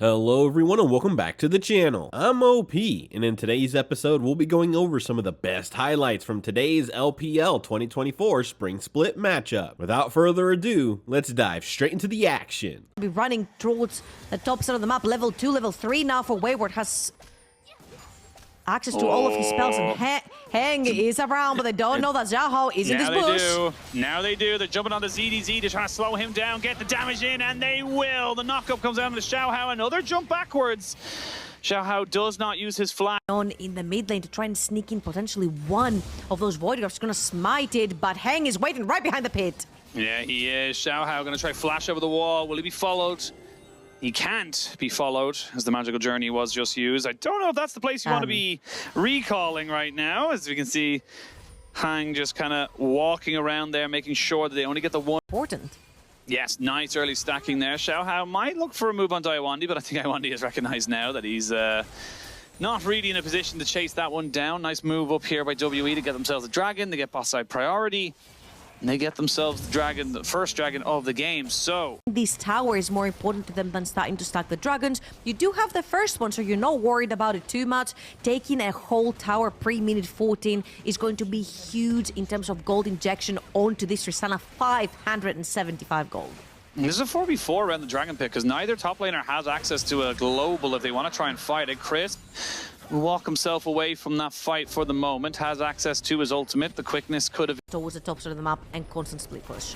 Hello everyone and welcome back to the channel. I'm OP, and in today's episode we'll be going over some of the best highlights from today's LPL 2024 Spring Split matchup. Without further ado, let's dive straight into the action. Be running towards the top side of the map, level 2, level 3 now for Weibo. Has access to all of his spells, and Heng is around, but they don't know that Xiao is in this bush. Now they do. They're jumping on the ZDZ to try to slow him down, get the damage in, and they will. The knockup comes down to Xiao. Another jump backwards. Xiao does not use his flash. On in the mid lane to try and sneak in potentially one of those Void Dwarfs. Going to smite it, but Heng is waiting right behind the pit. Yeah, he is. Xiao going to try flash over the wall. Will he be followed? He can't be followed, as the magical journey was just used. I don't know if that's the place you want to be recalling right now. As we can see, Heng just kind of walking around there, making sure that they only get the one. Important. Yes, nice early stacking there. Xiao might look for a move on Iwandi, but I think Iwandi has recognized now that he's not really in a position to chase that one down. Nice move up here by WE to get themselves a dragon. They get boss side priority. And they get themselves the dragon, the first dragon of the game, so... This tower is more important to them than starting to stack the dragons. You do have the first one, so you're not worried about it too much. Taking a whole tower pre-minute 14 is going to be huge in terms of gold injection onto this Xi'an, 575 gold. This is a 4v4 around the dragon pit, because neither top laner has access to a global if they want to try and fight it. Crisp will walk himself away from that fight for the moment, has access to his ultimate. The quickness could have... Towards the top side of the map and constant split push.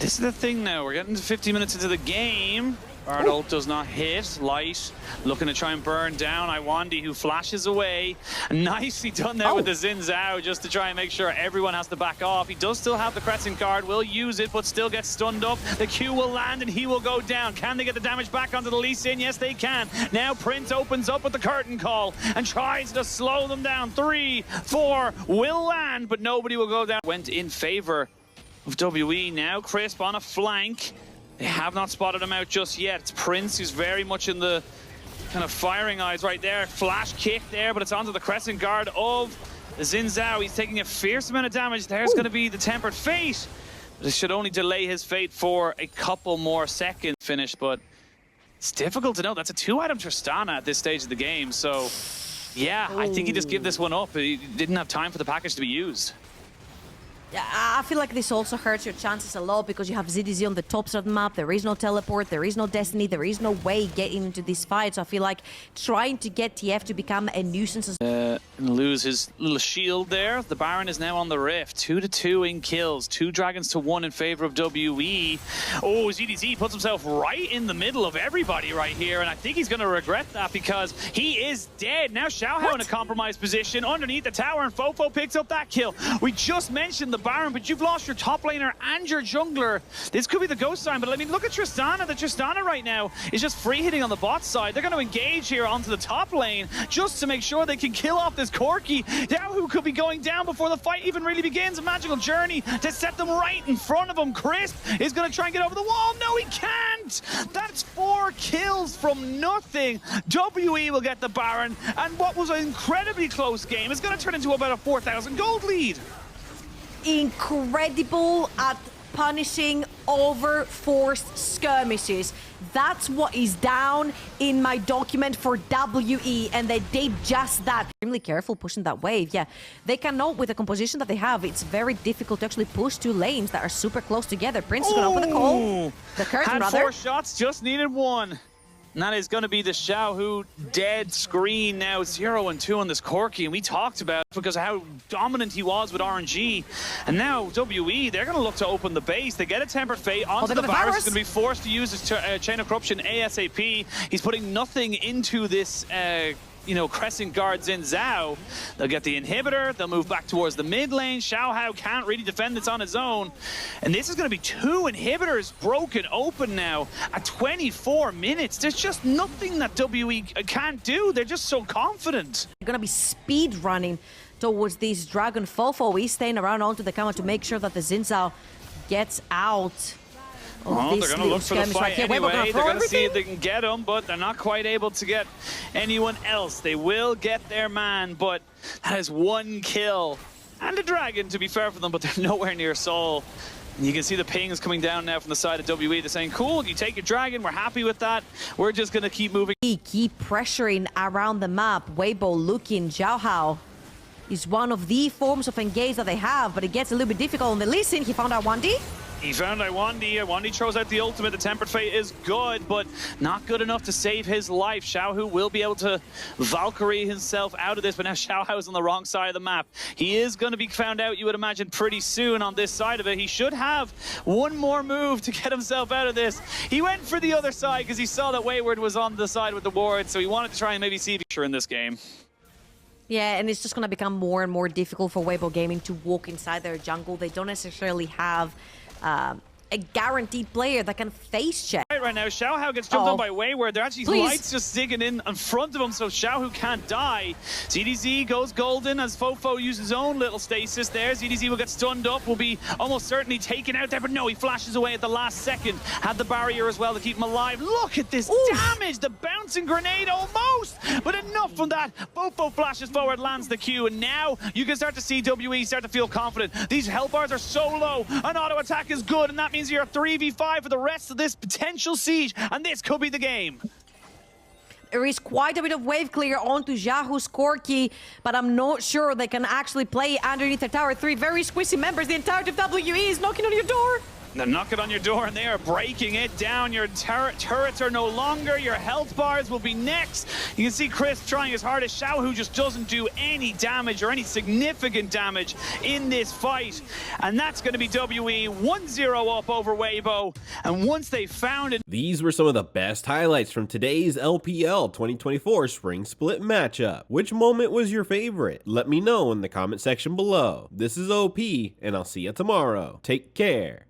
This is the thing now, we're getting to 50 minutes into the game. Bard ult does not hit. Light looking to try and burn down Iwandi, who flashes away. Nicely done there with the Xin Zhao, just to try and make sure everyone has to back off. He does still have the crescent guard, will use it, but still gets stunned up. The Q will land and he will go down. Can they get the damage back onto the Lee Sin? Yes, they can. Now Prince opens up with the curtain call and tries to slow them down. 3, 4 will land, but nobody will go down. Went in favor of WE now. Crisp on a flank. They have not spotted him out just yet. It's Prince who's very much in the kind of firing eyes right there. Flash kick there, but it's onto the crescent guard of the Xin Zhao. He's taking a fierce amount of damage. There's going to be the tempered fate. This should only delay his fate for a couple more seconds finish, but it's difficult to know. That's a 2-item Tristana at this stage of the game. So, yeah, I think he just gave this one up. He didn't have time for the package to be used. Yeah, I feel like this also hurts your chances a lot because you have ZDZ on the top side of the map. There is no teleport, there is no destiny, there is no way getting into this fight. So I feel like trying to get TF to become a nuisance. Lose his little shield there. The Baron is now on the rift. 2-2 in kills. 2 dragons to 1 in favor of WE. Oh, ZDZ puts himself right in the middle of everybody right here, and I think he's going to regret that because he is dead. Now Xiao in a compromised position underneath the tower, and Fofo picks up that kill. We just mentioned the Baron, but you've lost your top laner and your jungler. This could be the ghost sign, but I mean, look at Tristana. The Tristana right now is just free hitting on the bot side. They're going to engage here onto the top lane just to make sure they can kill off this Corki. Now who could be going down before the fight even really begins? A magical journey to set them right in front of him. Crisp is going to try and get over the wall. No, he can't. That's 4 kills from nothing. WE will get the Baron, and what was an incredibly close game is going to turn into about a 4,000 gold lead. Incredible at punishing over-forced skirmishes. That's what is down in my document for WE, and they did just that. Extremely careful pushing that wave. Yeah, they cannot, with the composition that they have, it's very difficult to actually push 2 lanes that are super close together. Prince is going to open the call. The curtain, had 4 shots, just needed 1. And that is going to be the Xiao dead screen now. 0-2 on this Corki, and we talked about it because of how dominant he was with RNG. And now WE, they're going to look to open the base. They get a tempered fate onto the virus. He's going to be forced to use his chain of corruption ASAP. He's putting nothing into this crescent guard Xin Zhao. They'll get the inhibitor, they'll move back towards the mid lane. Xiao can't really defend this on his own. And this is going to be 2 inhibitors broken open now at 24 minutes. There's just nothing that WE can't do. They're just so confident. They're going to be speed running towards this Dragon. Fofo is staying around onto the camera to make sure that the Xin Zhao gets out. Well, they're going to look for the fight anyway. They're going to see if they can get him, but they're not quite able to get anyone else. They will get their man, but that is 1 kill. And a dragon, to be fair for them, but they're nowhere near Soul. You can see the pings coming down now from the side of WE. They're saying, cool, you take your dragon, we're happy with that. We're just going to keep moving. Keep pressuring around the map. Weibo looking. Xiao is one of the forms of engage that they have, but it gets a little bit difficult on the listen. He found out 1D. He found Iwandi. Iwandi throws out the ultimate. The Tempered Fate is good, but not good enough to save his life. Xiaohu will be able to Valkyrie himself out of this, but now Xiaohu is on the wrong side of the map. He is going to be found out, you would imagine, pretty soon on this side of it. He should have one more move to get himself out of this. He went for the other side because he saw that Wayward was on the side with the ward, so he wanted to try and maybe see if he's in this game. Yeah, and it's just going to become more and more difficult for Weibo Gaming to walk inside their jungle. They don't necessarily have a guaranteed player that can face check. Right now, Xiaohu gets jumped on by Wayward. They're actually lights just digging in front of him, so Xiaohu can't die. ZDZ goes golden as Fofo uses his own little stasis there. ZDZ will get stunned up, will be almost certainly taken out there, but no, he flashes away at the last second. Had the barrier as well to keep him alive. Look at this damage! The bouncing grenade almost! But enough from that. Fofo flashes forward, lands the Q, and now you can start to see WE start to feel confident. These health bars are so low. An auto attack is good, and that means you're 3v5 for the rest of this potential siege, and this could be the game. There is quite a bit of wave clear onto Xiaohu's Corki, but I'm not sure they can actually play underneath the tower. 3 very squishy members. The entirety of WE is knocking on your door. They're knocking on your door and they are breaking it down. Your turrets are no longer. Your health bars will be next. You can see Chris trying his hardest. Xiaohu just doesn't do any damage or any significant damage in this fight. And that's going to be WE 1-0 up over Weibo. And once they found it... These were some of the best highlights from today's LPL 2024 Spring Split matchup. Which moment was your favorite? Let me know in the comment section below. This is OP, and I'll see you tomorrow. Take care.